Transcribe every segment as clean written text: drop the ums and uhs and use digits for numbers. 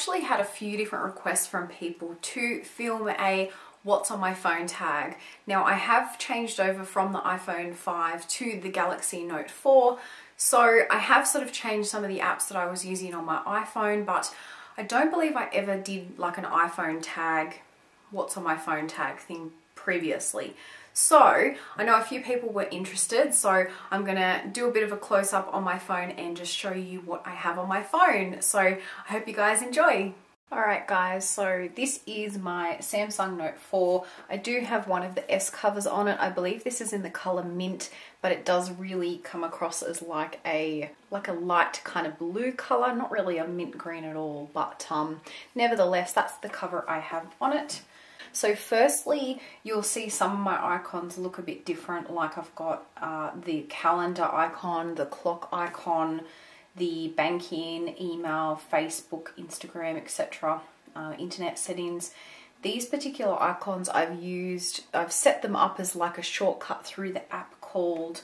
actually had a few different requests from people to film a what's on my phone tag. Now I have changed over from the iPhone 5 to the Galaxy Note 4, so I have sort of changed some of the apps that I was using on my iPhone, but I don't believe I ever did like an iPhone tag, what's on my phone tag thing previously. So I know a few people were interested, so I'm gonna do a bit of a close-up on my phone and just show you what I have on my phone. So I hope you guys enjoy. Alright guys, so this is my Samsung Note 4. I do have one of the S covers on it. I believe this is in the colour mint, but it does really come across as like a light kind of blue colour, not really a mint green at all, but nevertheless that's the cover I have on it. So firstly, you'll see some of my icons look a bit different, like I've got the calendar icon, the clock icon, the banking, email, Facebook, Instagram, etc., internet settings. These particular icons I've set them up as like a shortcut through the app called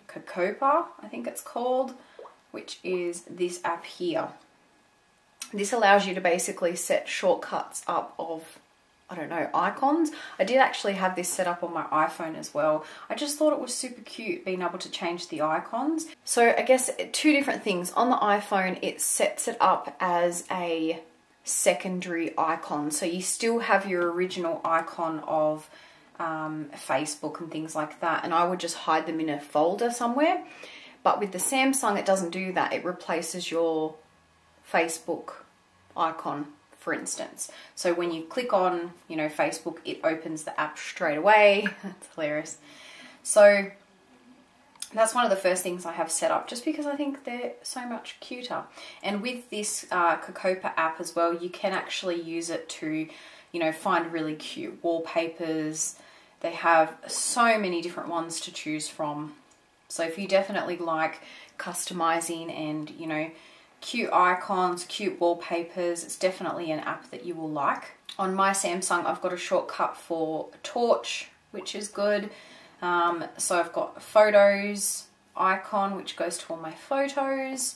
Cocopa, I think it's called, which is this app here. This allows you to basically set shortcuts up of, I don't know, icons. I did actually have this set up on my iPhone as well. I just thought it was super cute being able to change the icons. So I guess two different things. On the iPhone, it sets it up as a secondary icon. So you still have your original icon of Facebook and things like that. And I would just hide them in a folder somewhere. But with the Samsung, it doesn't do that. It replaces your Facebook icon, for instance. So when you click on, you know, Facebook, it opens the app straight away. That's hilarious. So that's one of the first things I have set up, just because I think they're so much cuter. And with this Cocopa app as well, you can actually use it to, you know, find really cute wallpapers. They have so many different ones to choose from. So if you definitely like customizing and, you know, cute icons, cute wallpapers, it's definitely an app that you will like. On my Samsung, I've got a shortcut for Torch, which is good. So I've got photos icon, which goes to all my photos.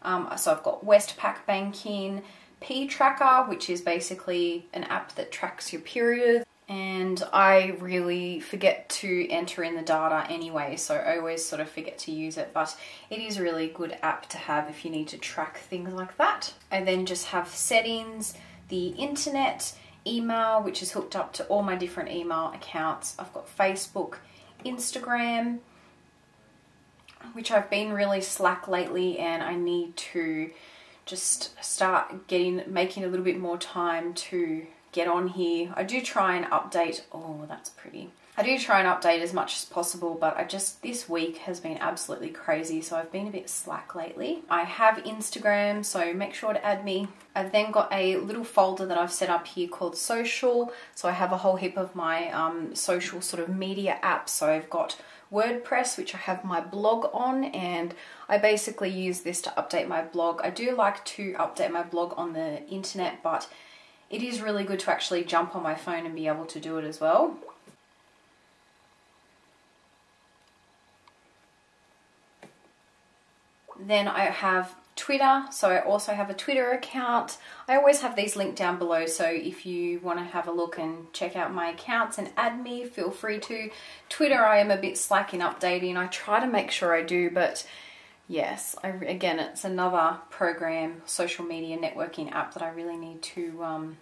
So I've got Westpac banking, P tracker, which is basically an app that tracks your period. And I really forget to enter in the data anyway, so I always sort of forget to use it, but it is a really good app to have if you need to track things like that. I then just have settings, the internet, email, which is hooked up to all my different email accounts. I've got Facebook, Instagram, which I've been really slack lately, and I need to just start making a little bit more time to get on here. I do try and update. Oh, that's pretty. I do try and update as much as possible, but this week has been absolutely crazy, so I've been a bit slack lately. I have Instagram, so make sure to add me. I've then got a little folder that I've set up here called social, so I have a whole heap of my social sort of media apps. So I've got WordPress, which I have my blog on, and I basically use this to update my blog. I do like to update my blog on the internet, but it is really good to actually jump on my phone and be able to do it as well. Then I have Twitter, so I also have a Twitter account. I always have these linked down below, so if you want to have a look and check out my accounts and add me, feel free to. Twitter, I am a bit slack in updating. I try to make sure I do, but yes, again, it's another program, social media networking app that I really need to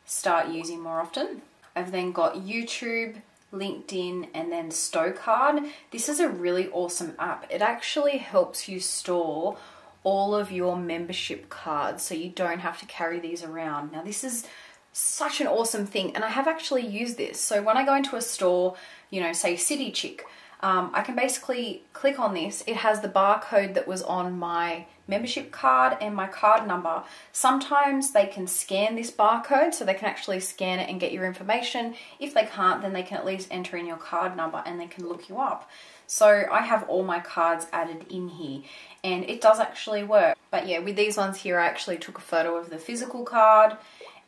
start using more often. I've then got YouTube, LinkedIn, and then Stocard. This is a really awesome app. It actually helps you store all of your membership cards, so you don't have to carry these around. Now, this is such an awesome thing, and I have actually used this. So when I go into a store, you know, say City Chic, I can basically click on this. It has the barcode that was on my membership card and my card number. Sometimes they can scan this barcode, so they can actually scan it and get your information. If they can't, then they can at least enter in your card number and they can look you up. So I have all my cards added in here, and it does actually work. But yeah, with these ones here, I actually took a photo of the physical card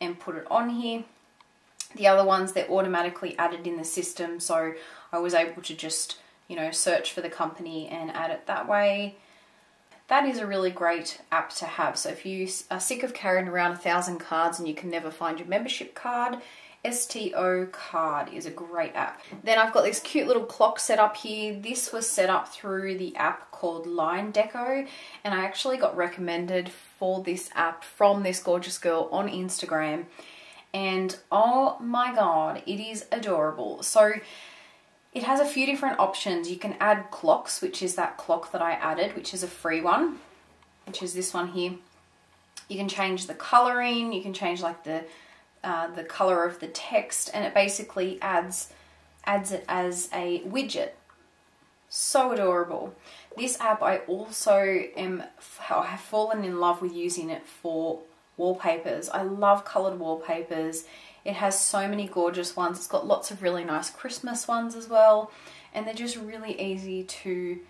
and put it on here. The other ones, they're automatically added in the system, so I was able to just, you know, search for the company and add it that way. that is a really great app to have. So if you are sick of carrying around 1,000 cards and you can never find your membership card, STO Card is a great app. Then I've got this cute little clock set up here. This was set up through the app called Line Deco, and I actually got recommended for this app from this gorgeous girl on Instagram, and oh my god, it is adorable. So it has a few different options. You can add clocks, which is that clock that I added, which is a free one, which is this one here. You can change the coloring, you can change like the color of the text, and it basically adds it as a widget. So adorable. This app, I also have fallen in love with using it for wallpapers. I love colored wallpapers. It has so many gorgeous ones. It's got lots of really nice Christmas ones as well, and they're just really easy to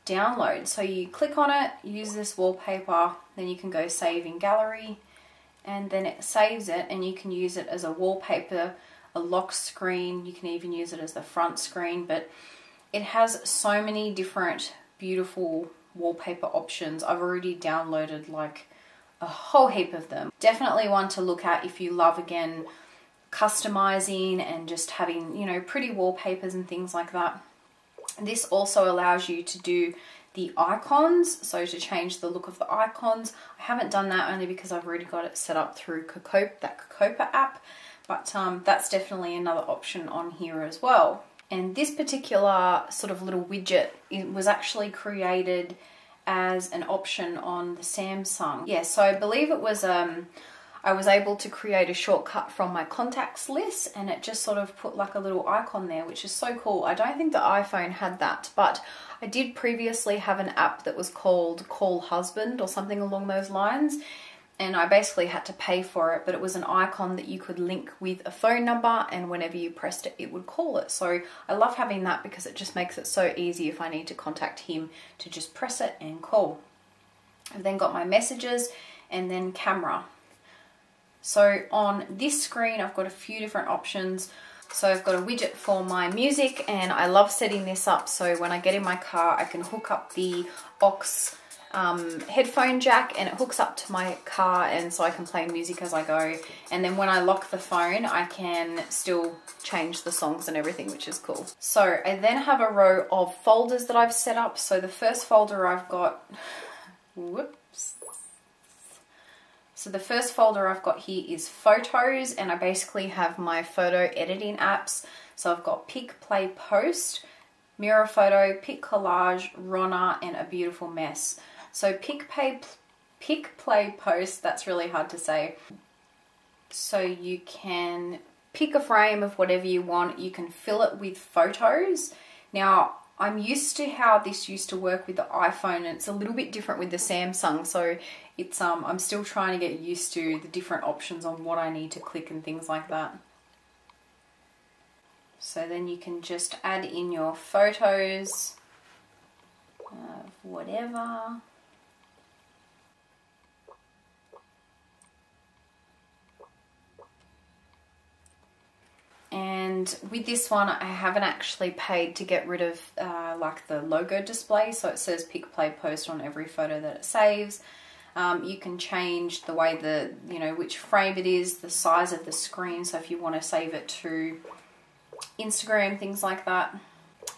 download. So you click on it, use this wallpaper, then you can go save in gallery, and then it saves it, and you can use it as a wallpaper, a lock screen. You can even use it as the front screen, but it has so many different beautiful wallpaper options. I've already downloaded like a whole heap of them. Definitely one to look at if you love, again, customizing and just having, you know, pretty wallpapers and things like that. This also allows you to do the icons, so to change the look of the icons. I haven't done that only because I've already got it set up through that Cocopa app, but that's definitely another option on here as well. And this particular sort of little widget, it was actually created as an option on the Samsung. Yeah, so I believe it was, I was able to create a shortcut from my contacts list, and it just sort of put like a little icon there, which is so cool. I don't think the iPhone had that, but I did previously have an app that was called Call Husband or something along those lines, and I basically had to pay for it, but it was an icon that you could link with a phone number, and whenever you pressed it, it would call it. So I love having that because it just makes it so easy if I need to contact him to just press it and call. I've then got my messages and then camera. So on this screen, I've got a few different options. So I've got a widget for my music, and I love setting this up so when I get in my car, I can hook up the aux headphone jack, and it hooks up to my car, and so I can play music as I go. And then when I lock the phone, I can still change the songs and everything, which is cool. So I then have a row of folders that I've set up. So the first folder I've got, whoops. So the first folder I've got here is photos, and I basically have my photo editing apps. So I've got Pick, Play, Post, Mirror Photo, Pick, Collage, Ronna, and A Beautiful Mess. So Pick, Play, Post, that's really hard to say. So you can pick a frame of whatever you want. You can fill it with photos. Now, I'm used to how this used to work with the iPhone, and it's a little bit different with the Samsung. So it's I'm still trying to get used to the different options on what I need to click and things like that. So then you can just add in your photos of whatever. And with this one, I haven't actually paid to get rid of like the logo display. So it says Pick, Play, Post on every photo that it saves. You can change the way which frame it is, the size of the screen. So if you want to save it to Instagram, things like that.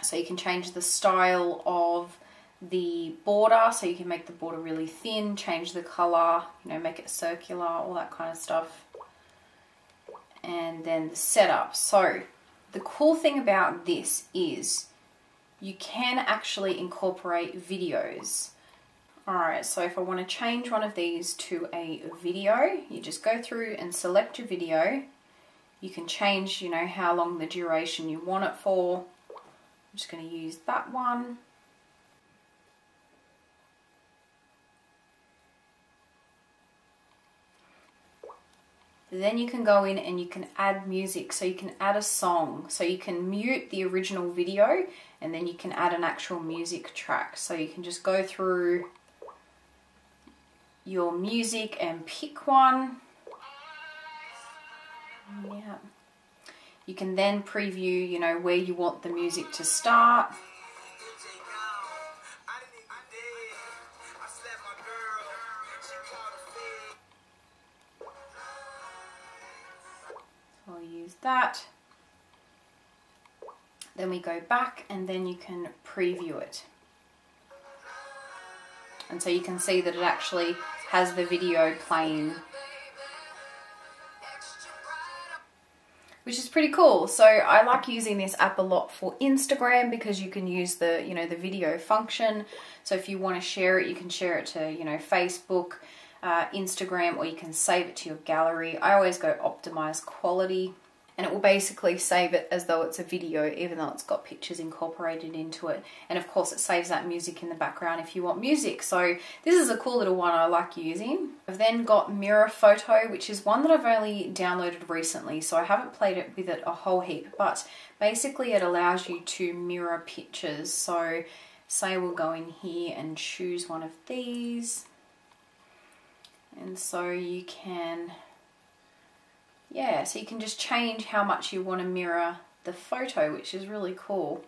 So you can change the style of the border. So you can make the border really thin, change the color, make it circular, all that kind of stuff. And then the setup. So the cool thing about this is you can actually incorporate videos. Alright, so if I want to change one of these to a video, you just go through and select your video. You can change, how long the duration you want it for. I'm just going to use that one. Then you can go in and you can add music. So you can add a song. So you can mute the original video, and then you can add an actual music track. So you can just go through your music and pick one. Yeah. You can then preview, where you want the music to start. I'll use that. Then we go back and then you can preview it. And so you can see that it actually has the video playing, which is pretty cool. So I like using this app a lot for Instagram because you can use the, you know, the video function. So if you want to share it, you can share it to, you know, Facebook, Instagram, or you can save it to your gallery. I always go optimize quality, and it will basically save it as though it's a video, even though it's got pictures incorporated into it. And of course it saves that music in the background if you want music. So this is a cool little one I like using. I've then got Mirror Photo, which is one that I've only downloaded recently, so I haven't played it with it a whole heap, but basically it allows you to mirror pictures. So say we'll go in here and choose one of these. And so you can, yeah, so you can just change how much you want to mirror the photo, which is really cool.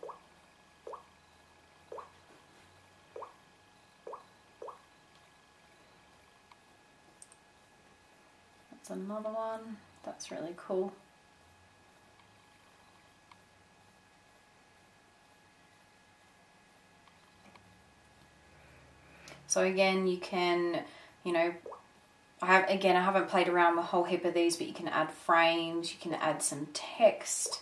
That's another one. That's really cool. So again, you can, you know, I haven't played around with a whole heap of these, but you can add frames, you can add some text.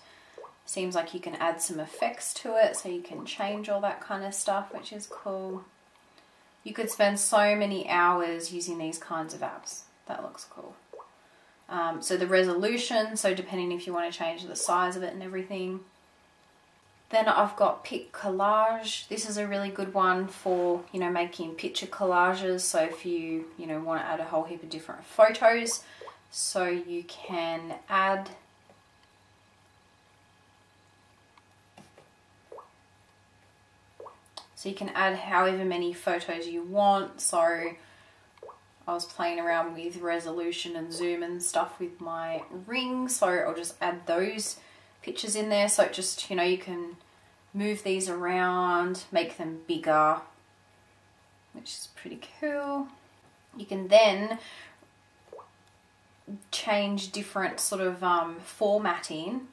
Seems like you can add some effects to it, so you can change all that kind of stuff, which is cool. You could spend so many hours using these kinds of apps. That looks cool. So the resolution, so depending if you want to change the size of it and everything. Then I've got Pic Collage. This is a really good one for, you know, making picture collages. So if you know, want to add a whole heap of different photos, so you can add however many photos you want. So I was playing around with resolution and zoom and stuff with my ring, so I'll just add those pictures in there. So it just, you know, you can move these around, make them bigger, which is pretty cool. You can then change different sort of formatting,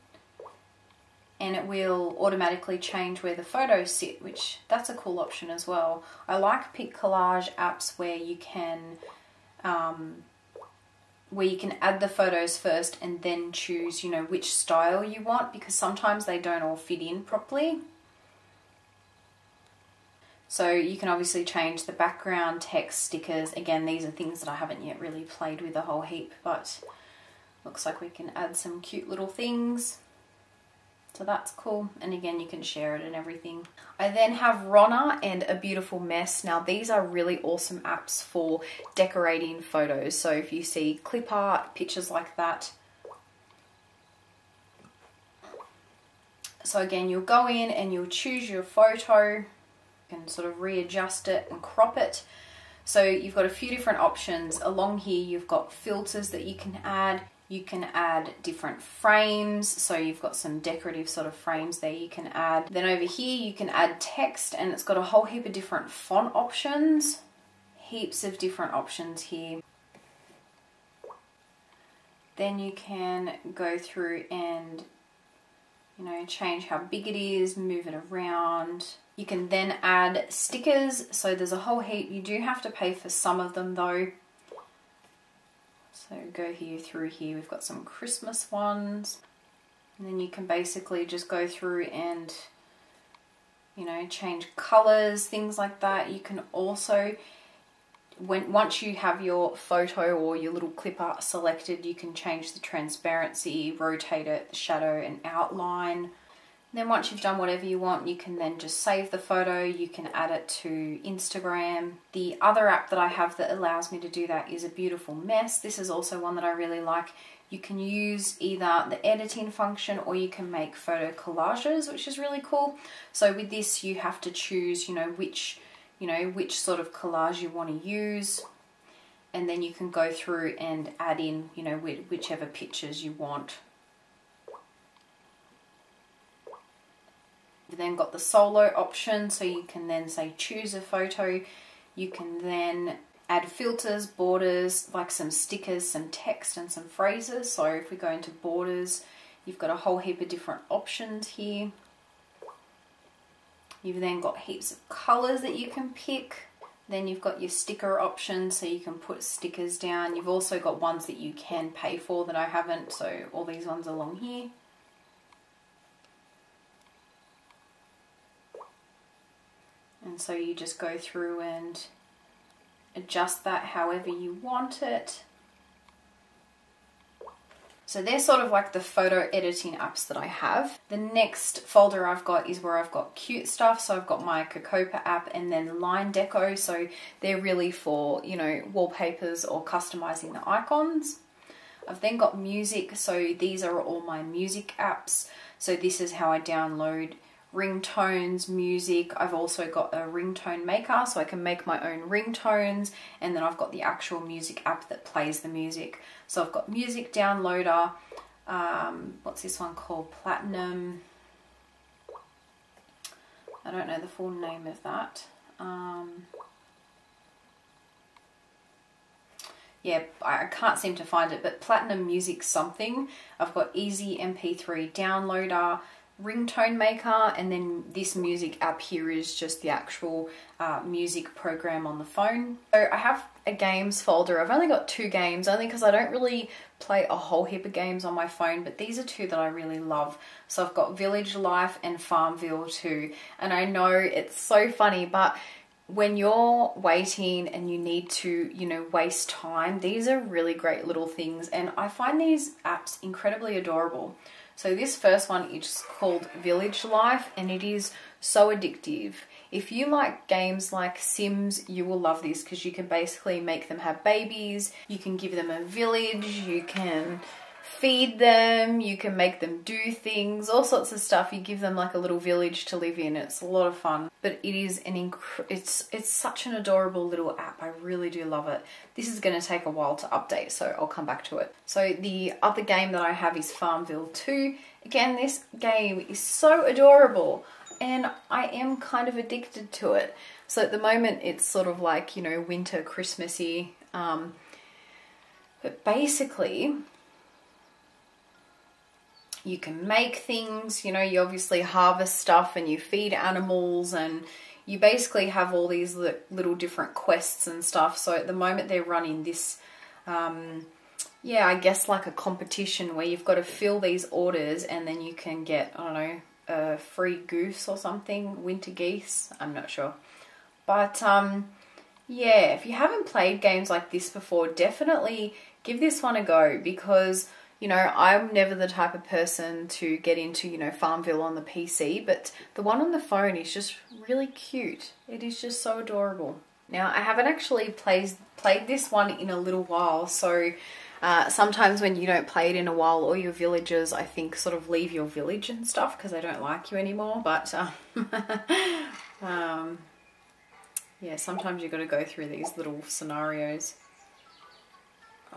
and it will automatically change where the photos sit, which that's a cool option as well. I like Pic Collage apps where you can add the photos first and then choose, you know, which style you want, because sometimes they don't all fit in properly. So you can obviously change the background, text, stickers. Again, these are things that I haven't yet really played with a whole heap, but looks like we can add some cute little things. So that's cool. And again, you can share it and everything. I then have Ronna and A Beautiful Mess. Now these are really awesome apps for decorating photos. So if you see clip art, pictures like that. So again, you'll go in and you'll choose your photo. You can sort of readjust it and crop it. So you've got a few different options. Along here, you've got filters that you can add. You can add different frames, so you've got some decorative sort of frames there you can add. Then over here you can add text, and it's got a whole heap of different font options. Heaps of different options here. Then you can go through and, you know, change how big it is, move it around. You can then add stickers, so there's a whole heap. You do have to pay for some of them though. So go here, through here, we've got some Christmas ones. And then you can basically just go through and, you know, change colors, things like that. You can also, once you have your photo or your little clip art selected, you can change the transparency, rotate it, the shadow and outline. Then once you've done whatever you want, you can then just save the photo. You can add it to Instagram. The other app that I have that allows me to do that is A Beautiful Mess. This is also one that I really like. You can use either the editing function or you can make photo collages, which is really cool. So with this, you have to choose, which sort of collage you want to use. And then you can go through and add in, whichever pictures you want. You've then got the solo option, so you can then say choose a photo. You can then add filters, borders, like some stickers, some text and some phrases. So if we go into borders, you've got a whole heap of different options here. You've then got heaps of colours that you can pick. Then you've got your sticker option, so you can put stickers down. You've also got ones that you can pay for that I haven't, so all these ones along here. And so you just go through and adjust that however you want it. So they're sort of like the photo editing apps that I have. The next folder I've got is where I've got cute stuff. So I've got my Cocopa app and then Line Deco. So they're really for, you know, wallpapers or customizing the icons. I've then got music. So these are all my music apps. So this is how I download ringtones, music. I've also got a ringtone maker, so I can make my own ringtones, and then I've got the actual music app that plays the music. So I've got music downloader, what's this one called? Platinum. I don't know the full name of that. Yeah, I can't seem to find it, but Platinum Music something. I've got Easy MP3 downloader, ringtone maker, and then this music app here is just the actual music program on the phone. So I have a games folder. I've only got 2 games, only because I don't really play a whole heap of games on my phone, but these are 2 that I really love. So I've got Village Life and Farmville 2, and I know it's so funny, but when you're waiting and you need to, you know, waste time, these are really great little things, and I find these apps incredibly adorable. So this first one is called Village Life, and it is so addictive. If you like games like Sims, you will love this, because you can basically make them have babies, you can give them a village, you can feed them, you can make them do things, all sorts of stuff. You give them like a little village to live in. It's a lot of fun, but it is it's such an adorable little app. I really do love it. This is going to take a while to update, so I'll come back to it. So the other game that I have is Farmville 2. Again, this game is so adorable, and I am kind of addicted to it. So at the moment it's sort of like, you know, winter, Christmassy, but basically you can make things, you know, you obviously harvest stuff and you feed animals, and you basically have all these little different quests and stuff. So at the moment they're running this, yeah, I guess like a competition where you've got to fill these orders, and then you can get, I don't know, a free goose or something, winter geese, I'm not sure. But yeah, if you haven't played games like this before, definitely give this one a go, because, you know, I'm never the type of person to get into, you know, Farmville on the PC, but the one on the phone is just really cute. It is just so adorable. Now, I haven't actually played this one in a little while, so sometimes when you don't play it in a while, all your villagers, I think, sort of leave your village and stuff because they don't like you anymore, but yeah, sometimes you've got to go through these little scenarios.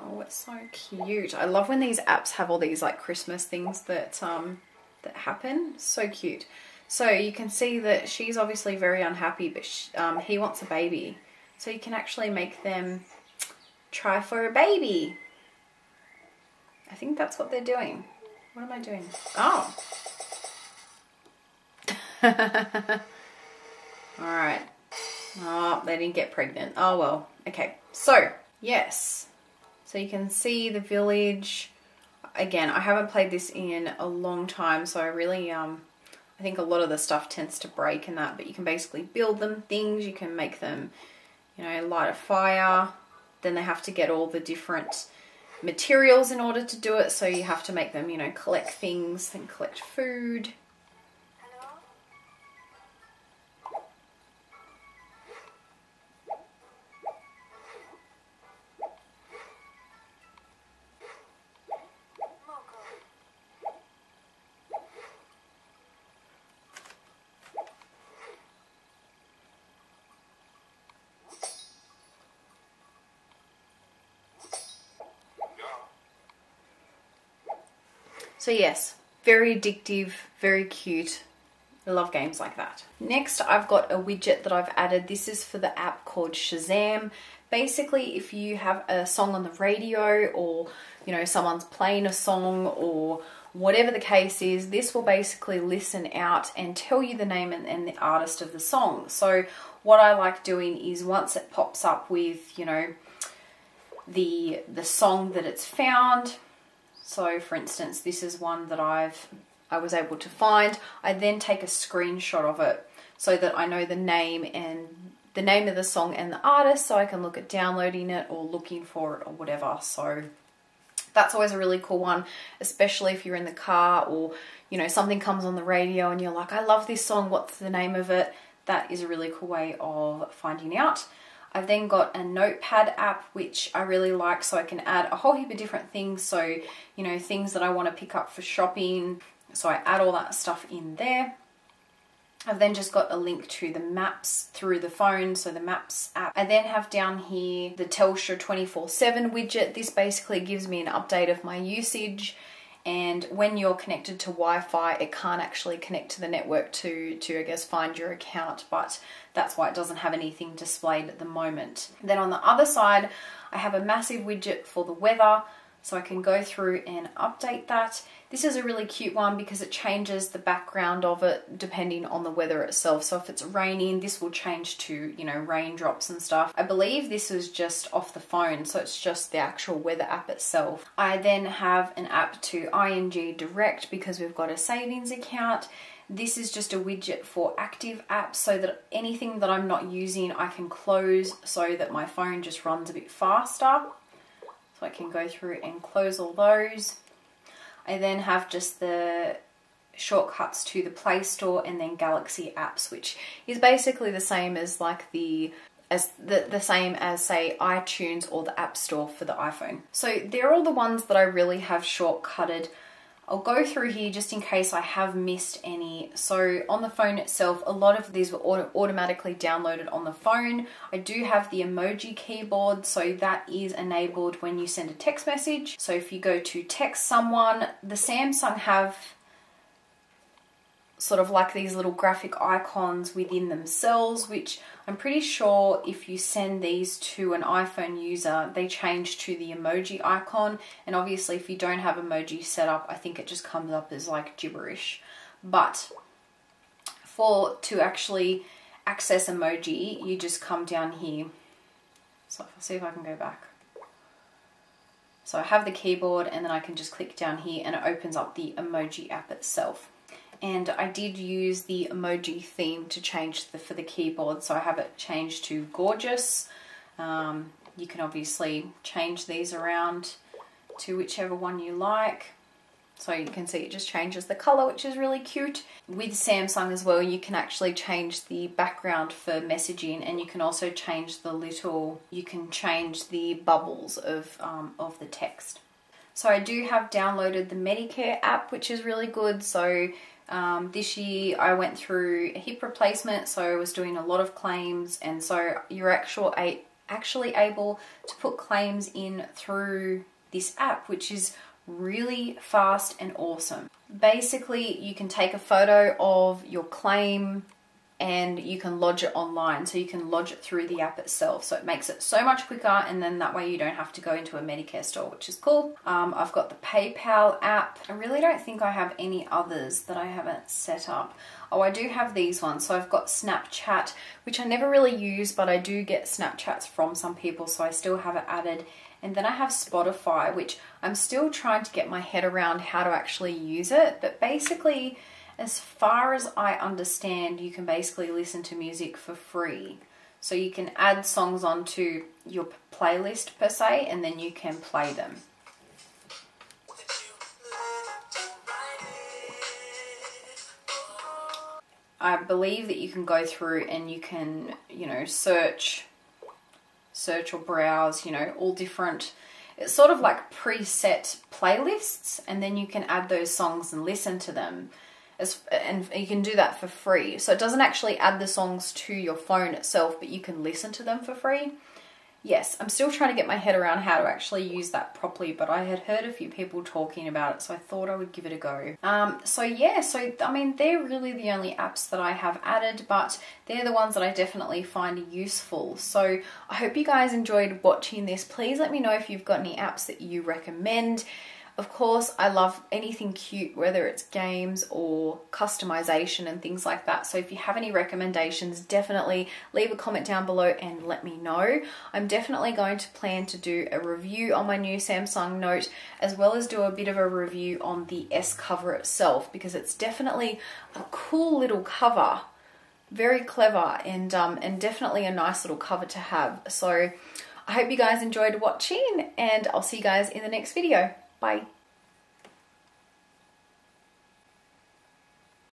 Oh, it's so cute. I love when these apps have all these like Christmas things that that happen. So cute. So you can see that she's obviously very unhappy, but he wants a baby. So you can actually make them try for a baby. I think that's what they're doing. What am I doing? Oh. Alright. Oh, they didn't get pregnant. Oh well. Okay. So, yes. So you can see the village. Again, I haven't played this in a long time, so I really, I think a lot of the stuff tends to break and that, but you can basically build them things. You can make them, you know, light a fire. Then they have to get all the different materials in order to do it. So you have to make them, you know, collect things and collect food. So yes, very addictive, very cute. I love games like that. Next, I've got a widget that I've added. This is for the app called Shazam. basically if you have a song on the radio, or you know, someone's playing a song or whatever the case is, this will basically listen out and tell you the name and the artist of the song. So what I like doing is, once it pops up with, you know, the song that it's found, so for instance this is one that I was able to find, I then take a screenshot of it so that I know the name of the song and the artist, so I can look at downloading it or looking for it or whatever. So that's always a really cool one, especially if you're in the car, or you know, something comes on the radio and you're like, I love this song, what's the name of it? That is a really cool way of finding out. I've then got a notepad app, which I really like, so I can add a whole heap of different things. So, you know, things that I want to pick up for shopping. So I add all that stuff in there. I've then just got a link to the maps through the phone, so the maps app. I then have down here the Telstra 24/7 widget. This basically gives me an update of my usage. And when you're connected to Wi-Fi, it can't actually connect to the network to I guess, find your account, but that's why it doesn't have anything displayed at the moment. Then on the other side, I have a massive widget for the weather, so I can go through and update that. This is a really cute one because it changes the background of it depending on the weather itself. So if it's raining, this will change to, you know, raindrops and stuff. I believe this is just off the phone, so it's just the actual weather app itself. I then have an app to ING Direct because we've got a savings account. This is just a widget for active apps, so that anything that I'm not using I can close so that my phone just runs a bit faster. So I can go through and close all those. I then have just the shortcuts to the Play Store and then Galaxy apps, which is basically the same as like the same as say iTunes or the App Store for the iPhone. So they're all the ones that I really have shortcutted. I'll go through here just in case I have missed any. So on the phone itself, a lot of these were automatically downloaded on the phone. I do have the emoji keyboard, so that is enabled when you send a text message. So if you go to text someone, the Samsung have sort of like these little graphic icons within themselves, which I'm pretty sure if you send these to an iPhone user, they change to the emoji icon. And obviously if you don't have emoji set up, I think it just comes up as like gibberish. But to actually access emoji, you just come down here. So I'll see if I can go back. So I have the keyboard and then I can just click down here and it opens up the emoji app itself. And I did use the emoji theme to change for the keyboard, so I have it changed to gorgeous. You can obviously change these around to whichever one you like. So you can see it just changes the color, which is really cute. With Samsung as well, you can actually change the background for messaging, and you can also change you can change the bubbles of the text. So I do have downloaded the Medicare app, which is really good. So this year I went through a hip replacement, so I was doing a lot of claims, and so you're actually able to put claims in through this app, which is really fast and awesome. Basically, you can take a photo of your claim and you can lodge it online, so you can lodge it through the app itself, so it makes it so much quicker, and then that way you don't have to go into a Medicare store, which is cool. I've got the PayPal app. I really don't think I have any others that I haven't set up. Oh, I do have these ones. So I've got Snapchat, which I never really use, but I do get Snapchats from some people, so I still have it added. And then I have Spotify, which I'm still trying to get my head around how to actually use it, but basically, as far as I understand, you can basically listen to music for free. So you can add songs onto your playlist per se, and then you can play them. I believe that you can go through and you can, you know, search or browse, you know, all different. It's sort of like preset playlists, and then you can add those songs and listen to them. And you can do that for free. So it doesn't actually add the songs to your phone itself, but you can listen to them for free. yes, I'm still trying to get my head around how to actually use that properly, but I had heard a few people talking about it, so I thought I would give it a go. So yeah, so I mean, they're really the only apps that I have added, but they're the ones that I definitely find useful. So I hope you guys enjoyed watching this. Please let me know if you've got any apps that you recommend. Of course, I love anything cute, whether it's games or customization and things like that. So if you have any recommendations, definitely leave a comment down below and let me know. I'm definitely going to plan to do a review on my new Samsung Note, as well as do a bit of a review on the S cover itself, because it's definitely a cool little cover. Very clever, and definitely a nice little cover to have. So I hope you guys enjoyed watching, and I'll see you guys in the next video. Bye.